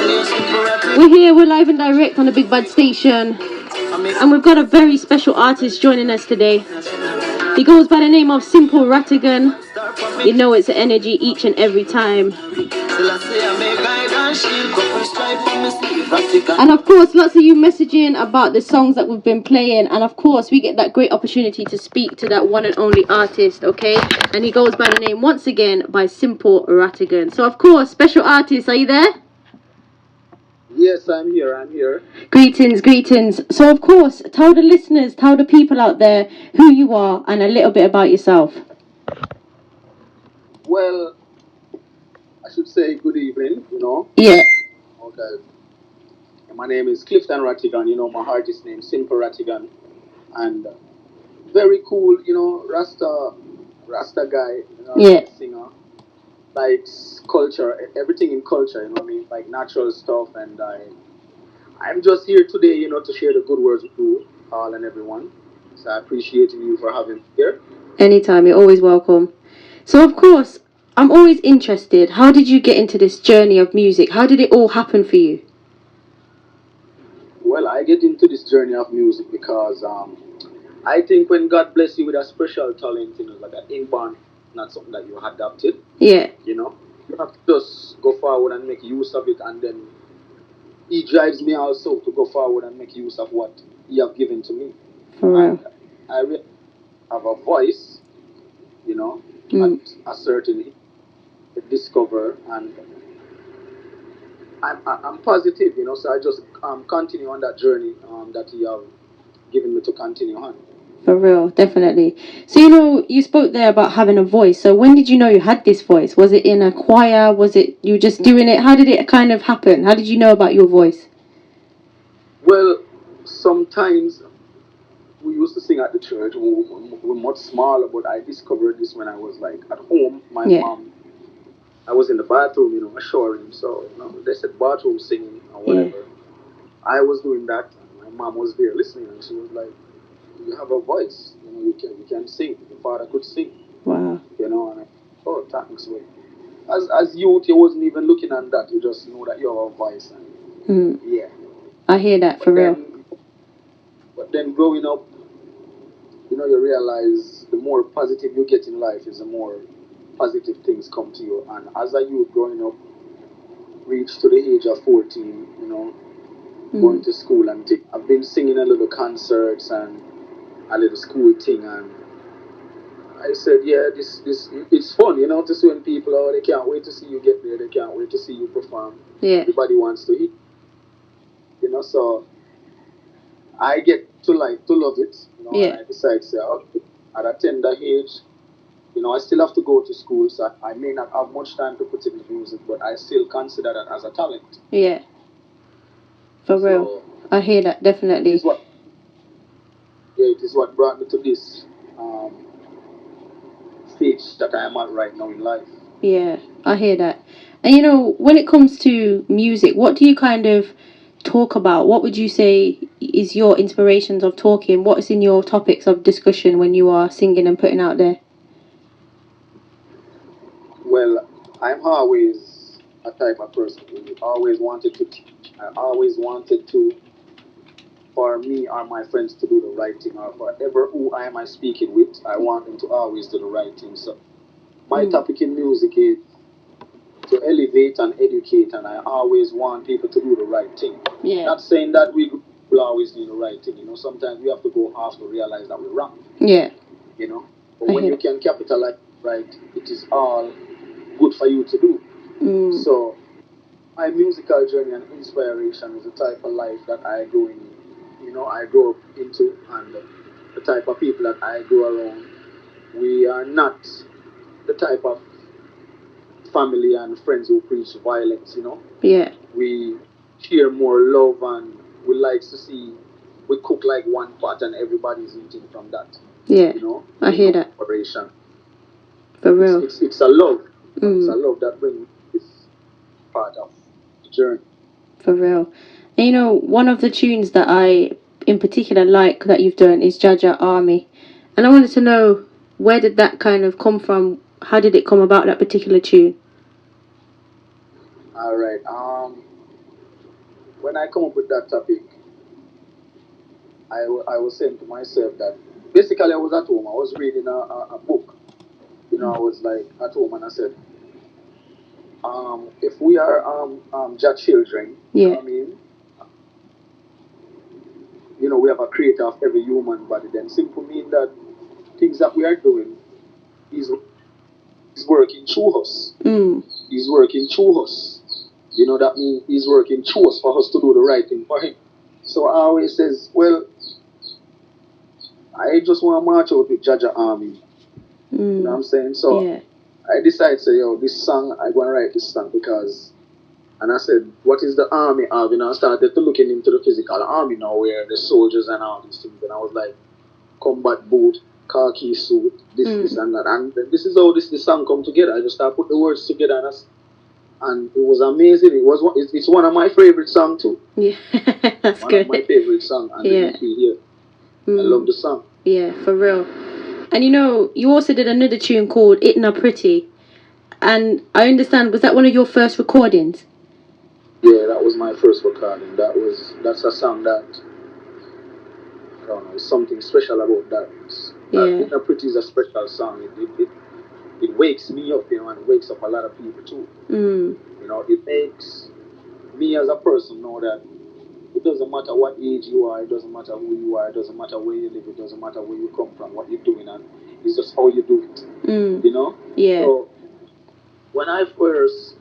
We're here, we're live and direct on the Big Bad Station. And we've got a very special artist joining us today. He goes by the name of Simple Rattigan. You know it's energy each and every time. And of course, lots of you messaging about the songs that we've been playing. And of course, we get that great opportunity to speak to that one and only artist, okay? And he goes by the name, once again, by Simple Rattigan. So of course, special artist, are you there? Yes, I'm here. Greetings, greetings. So, of course, tell the listeners, tell the people out there who you are and a little bit about yourself. Well, I should say good evening, Yeah. Okay. My name is Clifton Rattigan, my artist name, Simple Rattigan. And very cool, Rasta guy, Yeah. singer. Likes culture, everything in culture, like natural stuff. And I'm just here today, to share the good words with you, all and everyone. So I appreciate you for having me here. Anytime, you're always welcome. So, of course, I'm always interested. How did you get into this journey of music? How did it all happen for you? Well, I get into this journey of music because I think when God bless you with a special talent, like an inborn, not something that you adopted. Yeah. You have to just go forward and make use of it, and then He drives me also to go forward and make use of what He have given to me. For real. I really have a voice, at a certain discover, and I'm positive, so I just continue on that journey that He have given me to continue on. For real, definitely. So, you spoke there about having a voice. So when did you know you had this voice? Was it in a choir? Was it you just doing it? How did it kind of happen? How did you know about your voice? Well, sometimes we used to sing at the church. We were much smaller, but I discovered this when I was like at home. My mom, I was in the bathroom, showering. So, they said bathroom singing or whatever. Yeah. I was doing that, and my mom was there listening, and she was like, "You have a voice, you can sing. Your father could sing." Wow. And I, oh, thanks. As youth, you wasn't even looking at that. You just know that you have a voice, and yeah. I hear that for real. But then growing up, you realize the more positive you get in life is the more positive things come to you. And as a youth growing up, reached to the age of 14, going to school, and I've been singing a little concerts and a little school thing, and I said, yeah, this it's fun, to see when people, they can't wait to see you get there, they can't wait to see you perform. Yeah. Everybody wants to eat, so I get to love it, yeah. And I decide to say, okay, at a tender age, I still have to go to school, so I may not have much time to put in the music, but I still consider that as a talent. Yeah. For real. I hear that, definitely. It is what brought me to this stage that I am at right now in life. Yeah, I hear that. And when it comes to music, what do you kind of talk about? What would you say is your inspirations of talking? What is in your topics of discussion when you are singing and putting out there? Well, I'm always a type of person who always wanted to teach. I always wanted for me or my friends to do the right thing, or for ever who I am speaking with, I want them to always do the right thing. So my topic in music is to elevate and educate, and I always want people to do the right thing. Yeah. Not saying that we will always do the right thing, sometimes we have to go off to realize that we're wrong. Yeah. But when you can capitalize right, it is all good for you to do. So my musical journey and inspiration is the type of life that I go in, I grow up into, and the type of people that I go around. We are not the type of family and friends who preach violence, Yeah. We share more love, and we like to see we cook like one pot and everybody's eating from that. Yeah. I hear that. Operation. For real. It's a love. It's a love that brings this part of the journey. For real. And one of the tunes that I in particular like that you've done is Jaja Army. And I wanted to know, where did that kind of come from? How did it come about, that particular tune? All right. when I come up with that topic, I was saying to myself that basically I was at home. I was reading a book. You know, I was like at home and I said, if we are Jah children, you know Yeah. what I mean? You know, we have a creator of every human body. Then simple mean that things that we are doing is working through us. He's working through us. You know, that means he's working through us for us to do the right thing for him. So I always says, well, I just want to march out with Jaja Army. You know what I'm saying? So Yeah. I decided, say, yo, this song, I want to write this song because, and I said, what is the army of? You know, I started to looking into the physical army now, where the soldiers and all these things, and I was like, combat boot, khaki suit, this and that, and this is how this song come together. I just started put the words together, and it was amazing. It's one of my favorite songs too. Yeah. That's One good. of my favorite songs, and Yeah. here. I love the song. Yeah, for real. And you know, you also did another tune called Itna Pretty. And I understand, was that one of your first recordings? Yeah, that was my first recording. That's a song that, I don't know, something special about that. Yeah. Itna Pretty is a special song. It wakes me up, you know, and it wakes up a lot of people too. You know, it makes me as a person know that it doesn't matter what age you are, it doesn't matter who you are, it doesn't matter where you live, it doesn't matter where you come from, what you're doing, and it's just how you do it. You know? Yeah. So when I first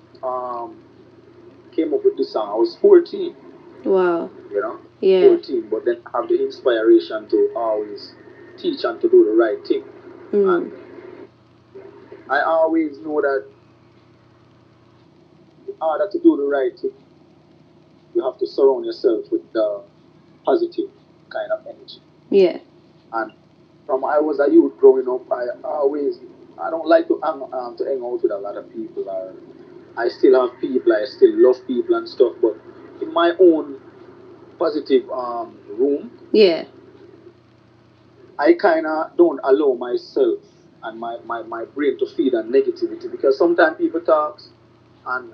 came up with this song, I was 14. Wow. You know? Yeah. 14, but then I have the inspiration to always teach and to do the right thing. And I always know that in order to do the right thing, you have to surround yourself with the positive kind of energy. Yeah. And from I was a youth growing up, I don't like to hang out with a lot of people. I still have people, I still love people and stuff, but in my own positive room, Yeah. I kind of don't allow myself and my brain to feed on negativity, because sometimes people talk and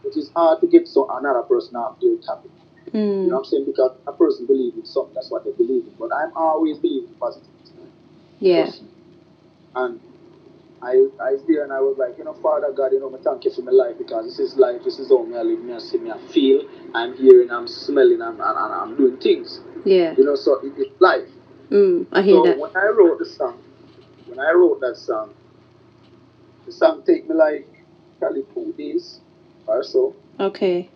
it is hard to get another person out there happy. You know what I'm saying? Because a person believes in something, that's what they believe in. But I'm always believing positivity. Yeah. And I there and I was like, you know, Father God, you know, I thank you for my life, because this is life, this is how me I live, me I see, me I feel, I'm hearing, I'm smelling, and I'm doing things. Yeah. You know, so it's life. I hear that. So when I wrote that song, the song take me like probably 2 days or so. Okay.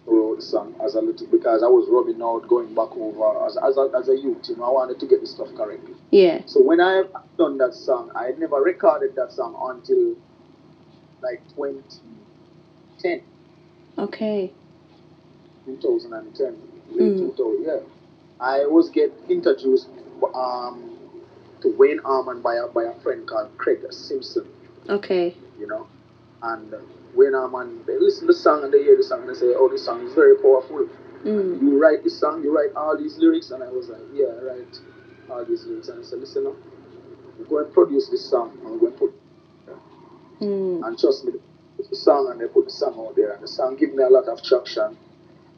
I wrote the song as a little, because I was rubbing out, going back over as a youth, you know, I wanted to get the stuff correct. Yeah. So when I done that song, I never recorded that song until like 2010. Okay. 2010, late 2000, yeah. I was get introduced to Wayne Arman by a friend called Craig Simpson. Okay. You know, and Wayne Arman, they listen to the song and they hear the song and they say, oh, this song is very powerful. You write this song, you write all these lyrics, and I was like, yeah, I write all these lyrics. And I said, listen, we're going to produce this song and we're going to put it. And trust me, they put the song and they put the song out there, and the song give me a lot of traction,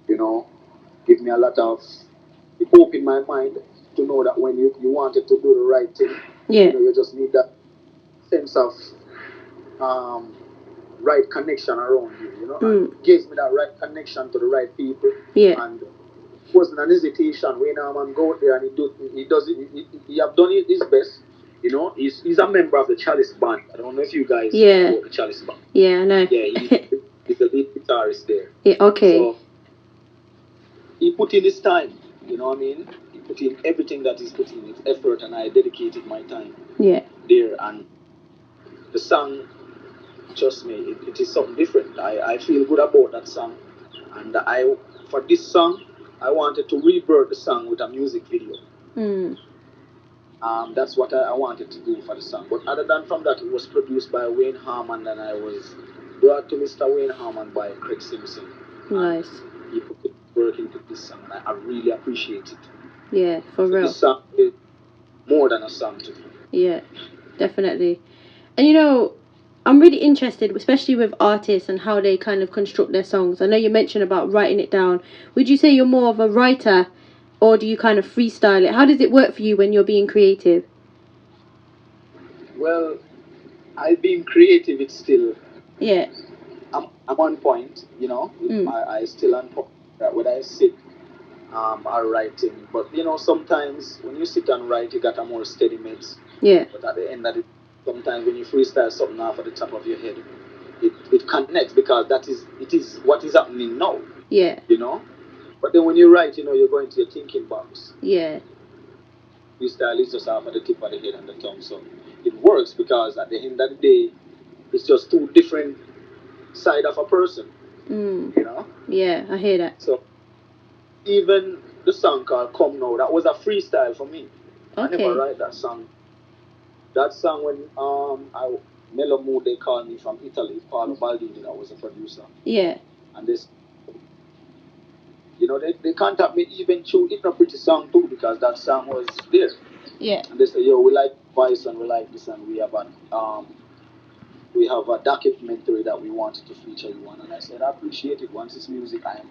you know, give me a lot of hope in my mind to know that when you wanted to do the right thing, Yeah. you know, you just need that sense of right connection around you, you know, and it gives me that right connection to the right people. Yeah. And it wasn't an hesitation when a man go out there and he does it, he have done his best. You know, he's a member of the Chalice band. I don't know if you guys know about the Chalice band. Yeah, I know. Yeah, he's the lead guitarist there. Yeah, okay. So he put in his time, you know what I mean? He put in everything that he's put in, his effort, and I dedicated my time there. And the song, trust me, it is something different. I feel good about that song. And for this song, I wanted to rebirth the song with a music video. That's what I wanted to do for the song. But other than from that, it was produced by Wayne Harman, and I was brought to Mr. Wayne Harman by Craig Simpson. Nice. He put the work into this song, and I really appreciate it. Yeah, for real. This song is more than a song to me. Yeah, definitely. And you know, I'm really interested, especially with artists and how they kind of construct their songs. I know you mentioned about writing it down. Would you say you're more of a writer, or do you kind of freestyle it? How does it work for you when you're being creative? Well, I being creative, it's still Yeah. I'm on point, you know. Mm. I still on point. That when I sit are writing, but you know sometimes when you sit and write, you got a more steady mix. Yeah. But at the end of it, sometimes when you freestyle something off at the top of your head, it connects because it is what is happening now. Yeah. You know. But then when you write, you know, you're going to your thinking box. Yeah. Freestyle is just off at the tip of the head and the tongue, so it works because at the end of the day, it's just two different side of a person. Mm. You know. Yeah, I hear that. So even the song called "Come Now," that was a freestyle for me. I never Okay. write that song. That song when Mellow Mood they called me from Italy, Paolo Baldini, that was a producer. Yeah. And this, you know, they contact me even through It's a Pretty Song too because that song was there. Yeah. And they say, yo, we like voice and we like this and we have a documentary that we wanted to feature you on. And I said, I appreciate it. Once it's music, I am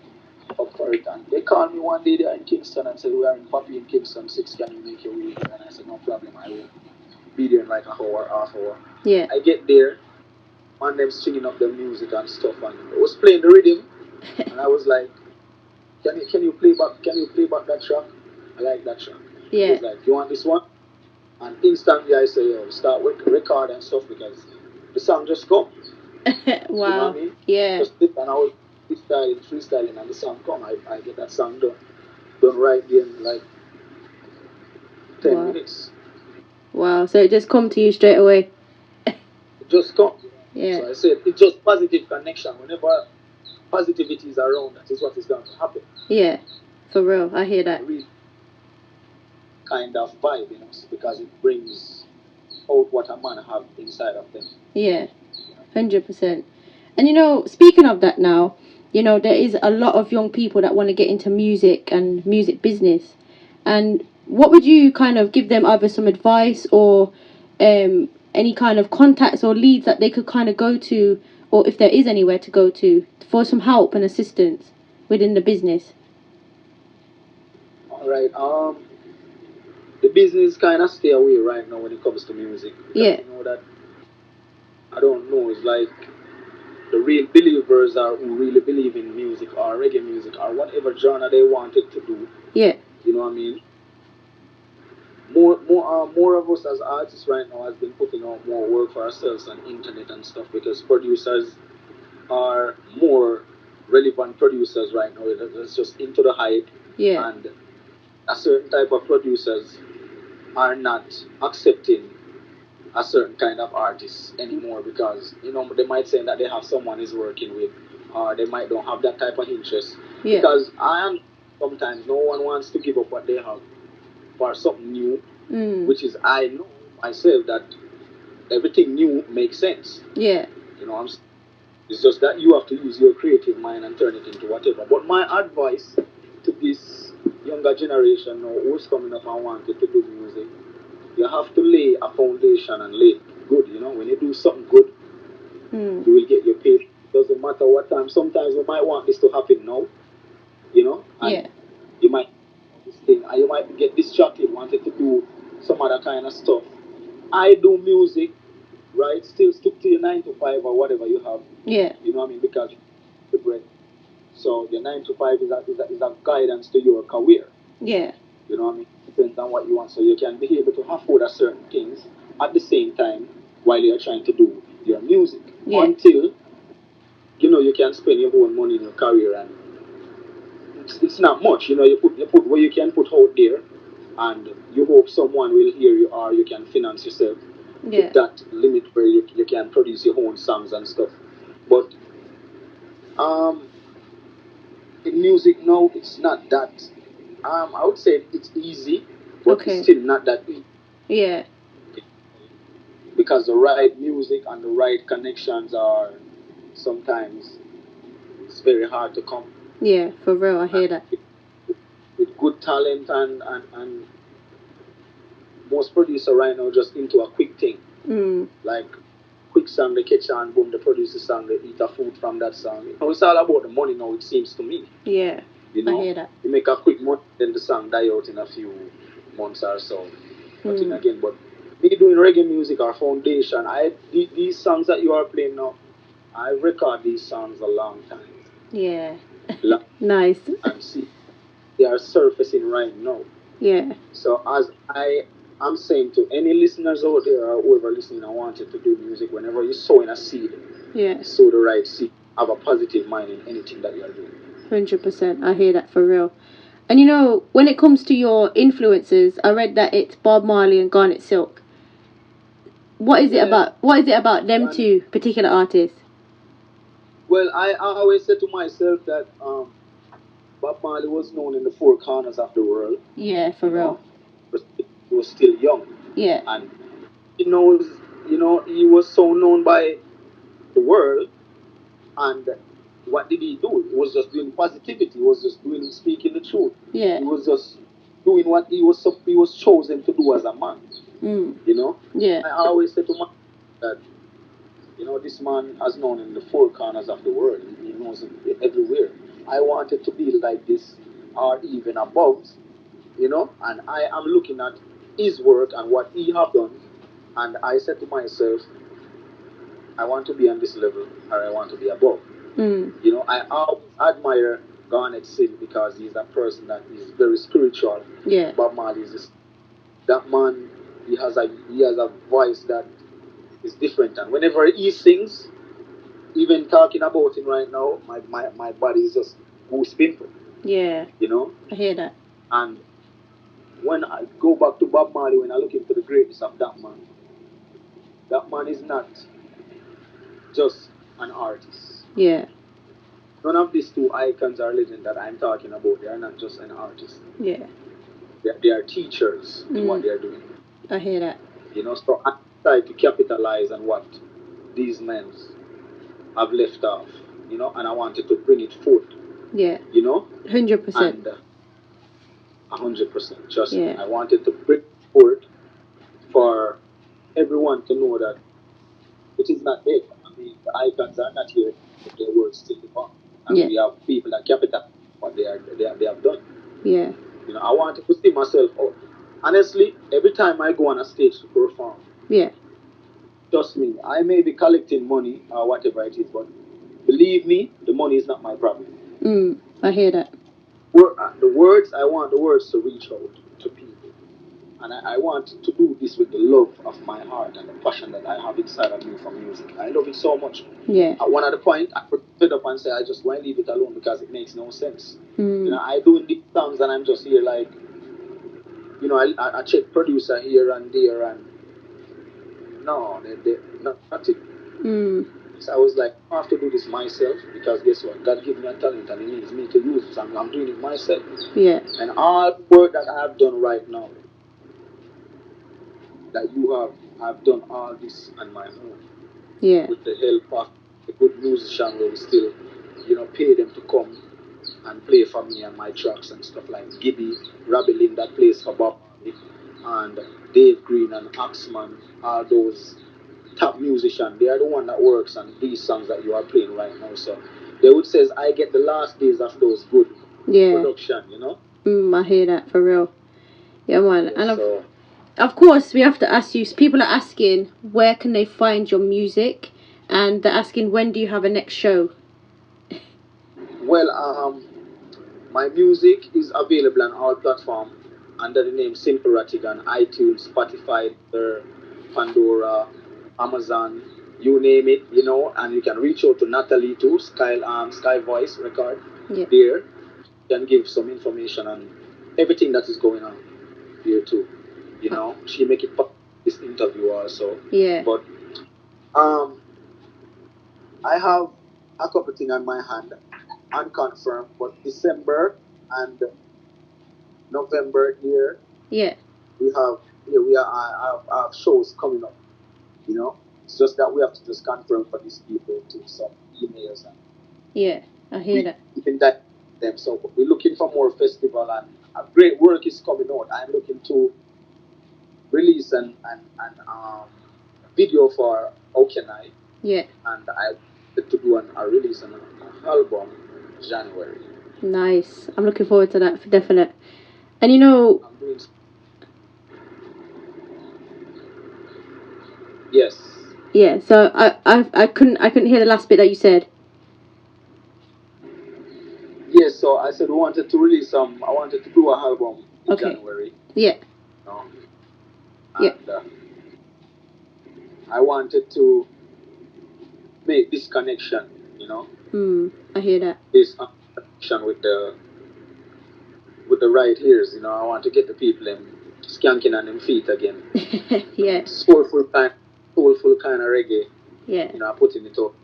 up for it. And they called me one day there in Kingston and said, we are in Papi in Kingston 6, can you make your way here? And I said, no problem, I will be there in like a hour, half hour. Yeah. I get there, and them stringing up the music and stuff, and it was playing the rhythm, and I was like, can you play back that track? I like that track. He Yeah. was like, you want this one? And instantly I say, yo, start with record and stuff because the song just come. Wow. You know what I mean? Yeah. Just dip and I was freestyling, and the song come. I get that song done right there in like 10 Wow. minutes. Wow. So it just come to you straight away. It just come. Yeah. So I said, it's just positive connection. Whenever positivity is around, that is what is going to happen. Yeah. For real. I hear that. Real kind of vibe, you know, because it brings out what a man have inside of them. Yeah. 100%. And you know, speaking of that now, you know, there is a lot of young people that want to get into music and music business. And what would you kind of give them, either some advice or any kind of contacts or leads that they could kind of go to, or if there is anywhere to go to, for some help and assistance within the business? All right. The business kind of stay away right now when it comes to music. Yeah. You know that I don't know. It's like the real believers are who really believe in music or reggae music or whatever genre they wanted to do. Yeah. You know what I mean? More of us as artists right now has been putting out more work for ourselves on internet and stuff because producers are more relevant producers right now. It's just into the hype, Yeah. and a certain type of producers are not accepting a certain kind of artist anymore because you know they might say that they have someone is working with, or they might don't have that type of interest. Yeah. Because I am sometimes no one wants to give up what they have for something new, which is I know myself that everything new makes sense. Yeah. You know, it's just that you have to use your creative mind and turn it into whatever. But my advice to this younger generation now who's coming up and wanted to do music, you have to lay a foundation and lay it good. You know, when you do something good, you will get your pay. Doesn't matter what time. Sometimes we might want this to happen now, you know, and Yeah. you might this thing, and you might get distracted, wanted to do some other kind of stuff. I do music, right? Still stick to your 9 to 5 or whatever you have. Yeah. You know what I mean? Because the bread. So your 9 to 5 is a guidance to your career. Yeah. You know what I mean? Depends on what you want. So you can be able to afford a certain things at the same time while you're trying to do your music. Yeah. Until you know you can spend your own money in your career, and it's not much. You know, you put what you can put out there, and you hope someone will hear you or you can finance yourself Yeah. to that limit where you can produce your own songs and stuff. But um in music now it's not that I would say it's easy, but Okay. it's still not that easy Yeah. because the right music and the right connections are sometimes it's very hard to come. Yeah. For real. I hear that. With good talent and most producer right now just into a quick thing, like quick big song, they catch on, boom, they produce a song, they eat a food from that song. You know, it's all about the money now, it seems to me. Yeah. You know, I hear that. you make a quick money, then the song die out in a few months or so. But then again, but me doing reggae music or foundation, these songs that you are playing now, I record these songs a long time. Yeah. Long, Nice. and see, they are surfacing right now. Yeah. So as I'm saying to any listeners out there or whoever listening and wanted to do music, whenever you're sowing a seed, Yeah. sow the right seed. Have a positive mind in anything that you are doing. 100%. I hear that for real. And you know, when it comes to your influences, I read that it's Bob Marley and Garnet Silk. What is it about? What is it about them two particular artists? Well, I always say to myself that Bob Marley was known in the four corners of the world. Yeah, for real. He was still young. Yeah. And he knows, he was so known by the world. And what did he do? He was just doing positivity. He was just doing speaking the truth. Yeah. He was just doing what he was chosen to do as a man. You know? Yeah. I always say to myself that, this man has known in the four corners of the world. He knows it everywhere. I wanted to be like this or even above, and I am looking at his work and what he have done, and I said to myself, I want to be on this level or I want to be above. I always admire Garnet Silk because he's a person that is very spiritual. Yeah. Bob Marley is that man. He has a voice that is different, and whenever he sings, even talking about him right now, my body is just goosebumps. Yeah. I hear that. And when I go back to Bob Marley, when I look into the greatness of that man is not just an artist. Yeah. None of these two icons or legends that I'm talking about, they are not just an artist. Yeah. They are teachers in what they are doing. I hear that. So I try to capitalize on what these men have left off, and I wanted to bring it forth. Yeah. 100%. And 100%. Trust me. I wanted to bring it forth for everyone to know that it is not dead. I mean, the icons are not here, but their words still live on. And we have people that capitalize what they have done. Yeah. I wanted to see myself out. Honestly, every time I go on a stage to perform, trust me, I may be collecting money or whatever it is, but believe me, the money is not my problem. I hear that. I want the words to reach out to people. And I want to do this with the love of my heart and the passion that I have inside of me for music. I love it so much. Yeah. At one of the point, I put it up and say, I just want to leave it alone because it makes no sense. I do these songs and I'm just here like, I check producer here and there and no, they nothing. So I was like, I have to do this myself because guess what? God gave me a talent and He needs me to use it. So I'm doing it myself. Yeah. And all the work that I have done right now, that I've done all this on my own. Yeah. With the help of a good musician where we still, pay them to come and play for me and my tracks and stuff like Gibby, Robbie Lynn that plays for Bob Marley, and Dave Green and Axman, all those top musicians. They are the one that works on these songs that you are playing right now. So they would say I get the last days of those good production, I hear that for real. Yeah, man. Yeah, and of course, we have to ask you. People are asking where can they find your music, and they're asking when do you have a next show. Well, my music is available on all platforms under the name Simple Rattigan, iTunes, Spotify, Pandora, Amazon, you name it, and you can reach out to Natalie too, Sky Voice Record. Yeah. There, you can give some information on everything that is going on here too. She make it part of this interview also. Yeah. But I have a couple things on my hand, unconfirmed, but December and November here. Yeah. I have shows coming up. It's just that we have to just confirm for these people to some emails and. Yeah, I hear that. Keeping that them. So we're looking for more festival and a great work is coming out. I'm looking to release an video for How Can I, Yeah. and I wanted to do a release an album January. Nice. I'm looking forward to that for definite. And you know, I'm doing yes. yeah. So I couldn't hear the last bit that you said. Yes, so I said we wanted to release some. I wanted to do an album in Okay. January, Yeah. you know, Yeah. and I wanted to make this connection, I hear that. this connection with the right ears. I want to get the people in skanking on them feet again. Yeah. Soulful kind of reggae. Yeah. Putting it up.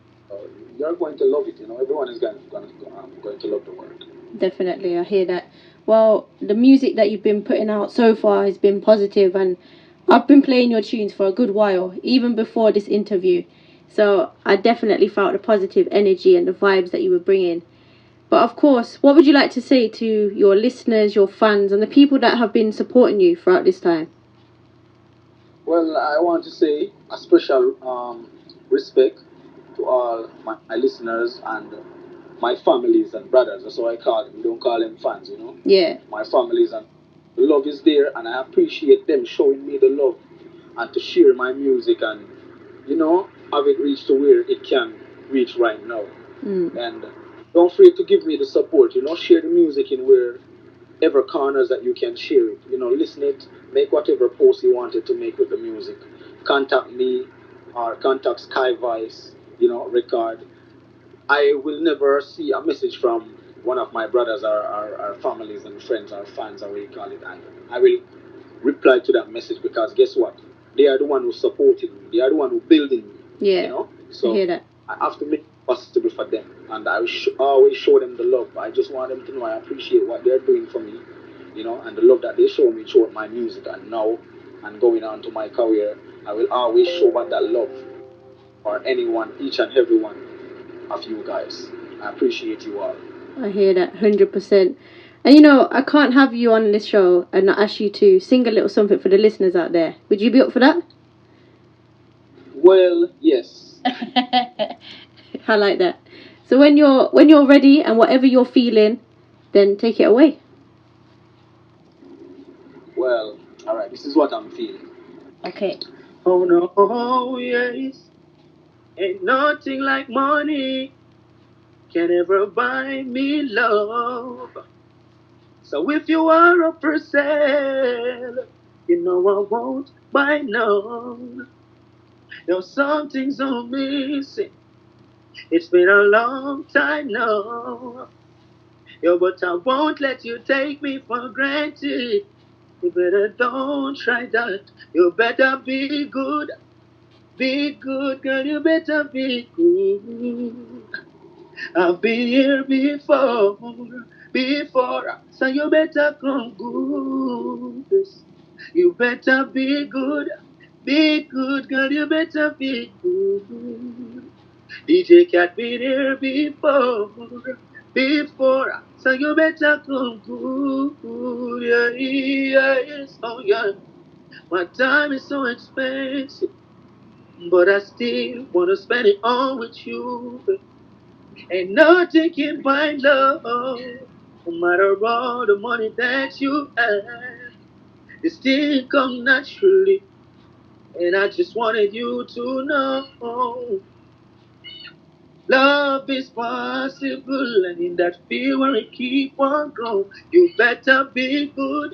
You're going to love it. Everyone is going to love the work. Definitely, I hear that. Well, the music that you've been putting out so far has been positive, and I've been playing your tunes for a good while, even before this interview. So I definitely felt the positive energy and the vibes that you were bringing. But of course, what would you like to say to your listeners, your fans, and the people that have been supporting you throughout this time? Well, I want to say a special respect to all my listeners and my families and brothers. That's how I call them. We don't call them fans. Yeah. My families and the love is there, and I appreciate them showing me the love and to share my music and have it reach to where it can reach right now. And don't afraid to give me the support. Share the music in wherever corners that you can share it. Listen it, make whatever post you wanted to make with the music. Contact me or contact Sky Vice, record. I will never see a message from one of my brothers or families and friends or fans or what you call it. And I will reply to that message because guess what? They are the one who supported me. They are the one who building me. Yeah. I So hear that. I have to make it possible for them, and I will always show them the love. I just want them to know I appreciate what they're doing for me, and the love that they show me through my music. And now, and going on to my career, I will always show back that love for anyone, each and every one of you guys. I appreciate you all. I hear that 100%. And you know, I can't have you on this show and not ask you to sing a little something for the listeners out there. Would you be up for that? Well, yes. I like that. So when you're ready and whatever you're feeling, then take it away. Well, all right. This is what I'm feeling. Okay. Oh no, oh yes, ain't nothing like money can ever buy me love. So if you are up for sale, I won't buy none. Something's on missing. It's been a long time now. But I won't let you take me for granted. You better don't try that. You better be good. Be good, girl. You better be good. I've been here before, so you better come good. You better be good, girl, you better be good. DJ Kat been here before, so you better come good. Yeah, yes, oh yeah. My time is so expensive, but I still wanna spend it all with you. Ain't nothing can buy love, no matter all the money that you have. It still come naturally, and I just wanted you to know love is possible, and in that feel where it keep on growing, you better be good,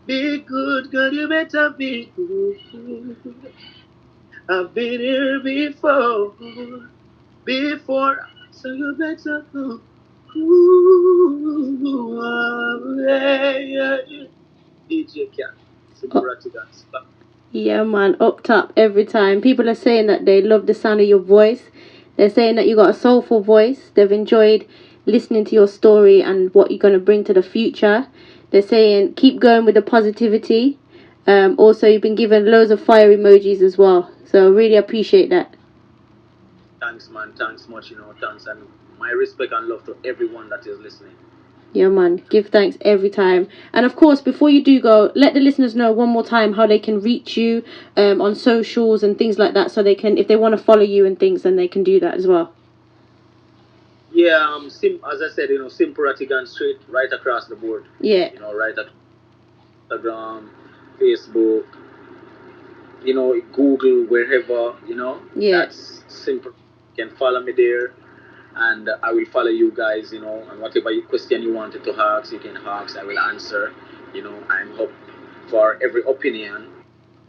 girl, you better be good. I've been here before, so you better go. Ooh, yeah, yeah, yeah. DJ Kat, Oh, Rattigan stuff. yeah, man, up top every time. People are saying that they love the sound of your voice. They're saying that you got a soulful voice. They've enjoyed listening to your story and what you're gonna bring to the future. They're saying keep going with the positivity. Also, you've been given loads of fire emojis as well. So really appreciate that. Thanks, man. Thanks much. Thanks, and my respect and love to everyone that is listening. Yeah, man. Give thanks every time. And of course, before you do go, let the listeners know one more time how they can reach you on socials and things like that, so they can, if they want to follow you and things, then they can do that as well. Yeah, as I said, simple Rattigan straight right across the board. Yeah. Right at Instagram, Facebook, Google, wherever, Yeah. that's simple. You can follow me there, and I will follow you guys, and whatever question you wanted to ask, you can ask, I will answer. I'm up for every opinion,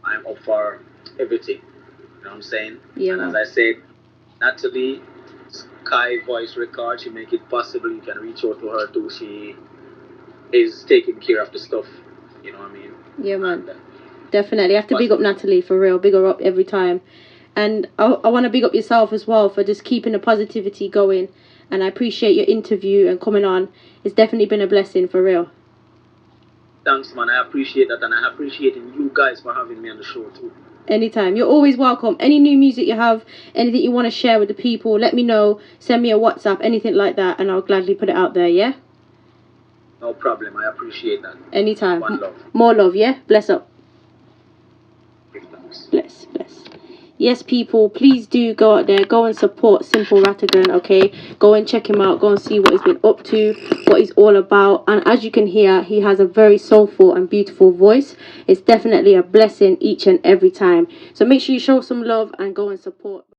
I'm up for everything. You know what I'm saying? Yeah, and man. as I said, Natalie, Sky Voice Record, she make it possible. You can reach out to her too. She is taking care of the stuff. You know what I mean? Yeah, man. Definitely. I have to big up Natalie, for real. Big her up every time. And I want to big up yourself as well for just keeping the positivity going. And I appreciate your interview and coming on. It's definitely been a blessing, for real. Thanks, man. I appreciate that, and I appreciate you guys for having me on the show too. Anytime. You're always welcome. Any new music you have, anything you want to share with the people, let me know. Send me a WhatsApp, anything like that, and I'll gladly put it out there, yeah? No problem. I appreciate that. Anytime. One love. More love, yeah? Bless up. Thanks. Bless. Yes, people, please do go out there, go and support Simple Rattigan, okay? Go and check him out, go and see what he's been up to, what he's all about. And as you can hear, he has a very soulful and beautiful voice. It's definitely a blessing each and every time. So make sure you show some love and go and support.